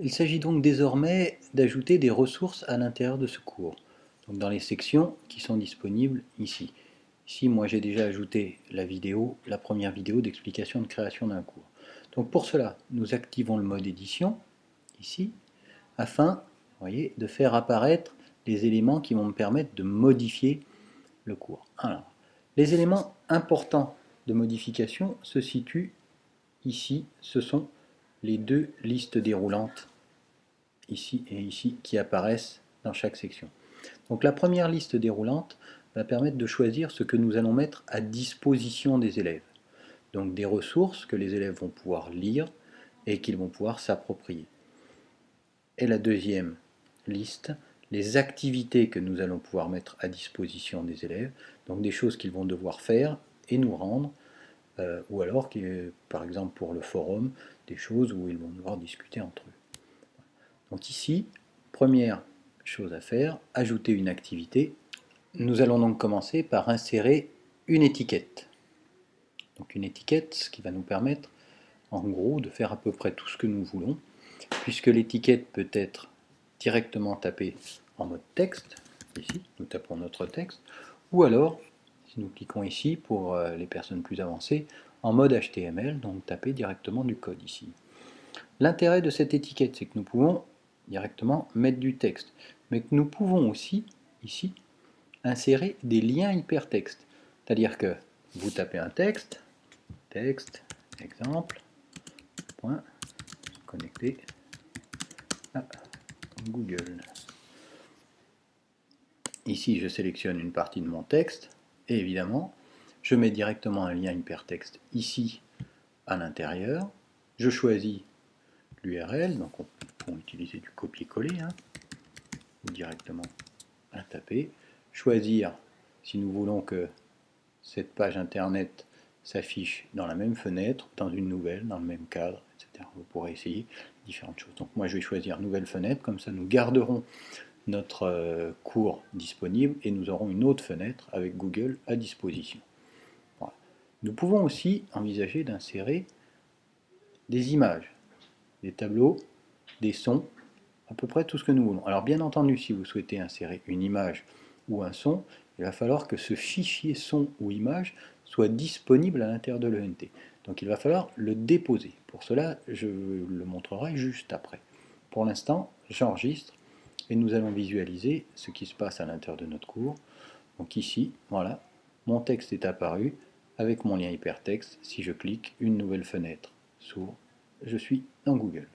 Il s'agit donc désormais d'ajouter des ressources à l'intérieur de ce cours, donc dans les sections qui sont disponibles ici. Ici, moi j'ai déjà ajouté la première vidéo d'explication de création d'un cours. Donc pour cela, nous activons le mode édition, ici, afin, vous voyez, de faire apparaître les éléments qui vont me permettre de modifier le cours. Alors, les éléments importants de modification se situent ici, ce sont les deux listes déroulantes ici et ici qui apparaissent dans chaque section. Donc la première liste déroulante va permettre de choisir ce que nous allons mettre à disposition des élèves. Donc des ressources que les élèves vont pouvoir lire et qu'ils vont pouvoir s'approprier. Et la deuxième liste, les activités que nous allons pouvoir mettre à disposition des élèves, donc des choses qu'ils vont devoir faire et nous rendre, ou alors, par exemple pour le forum, des choses où ils vont devoir discuter entre eux. Donc ici, première chose à faire, ajouter une activité. Nous allons donc commencer par insérer une étiquette. Donc une étiquette, ce qui va nous permettre en gros de faire à peu près tout ce que nous voulons, puisque l'étiquette peut être directement tapée en mode texte, ici, nous tapons notre texte, ou alors, si nous cliquons ici pour les personnes plus avancées, en mode HTML, donc taper directement du code ici. L'intérêt de cette étiquette, c'est que nous pouvons directement mettre du texte, mais que nous pouvons aussi, ici, insérer des liens hypertextes. C'est-à-dire que vous tapez un texte, exemple, point, connecté à Google. Ici, je sélectionne une partie de mon texte, et évidemment, je mets directement un lien hypertexte ici, à l'intérieur. Je choisis l'URL, donc on peut utiliser du copier-coller, ou directement à taper. Choisir si nous voulons que cette page internet s'affiche dans la même fenêtre, dans une nouvelle, dans le même cadre, etc. Vous pourrez essayer différentes choses. Donc moi je vais choisir nouvelle fenêtre, comme ça nous garderons notre cours disponible et nous aurons une autre fenêtre avec Google à disposition. Voilà. Nous pouvons aussi envisager d'insérer des images, des tableaux, des sons, à peu près tout ce que nous voulons. Alors bien entendu, si vous souhaitez insérer une image ou un son, il va falloir que ce fichier son ou image soit disponible à l'intérieur de l'ENT. Donc il va falloir le déposer. Pour cela, je le montrerai juste après. Pour l'instant, j'enregistre et nous allons visualiser ce qui se passe à l'intérieur de notre cours. Donc ici, voilà, mon texte est apparu avec mon lien hypertexte. Si je clique, une nouvelle fenêtre s'ouvre. Je suis dans Google.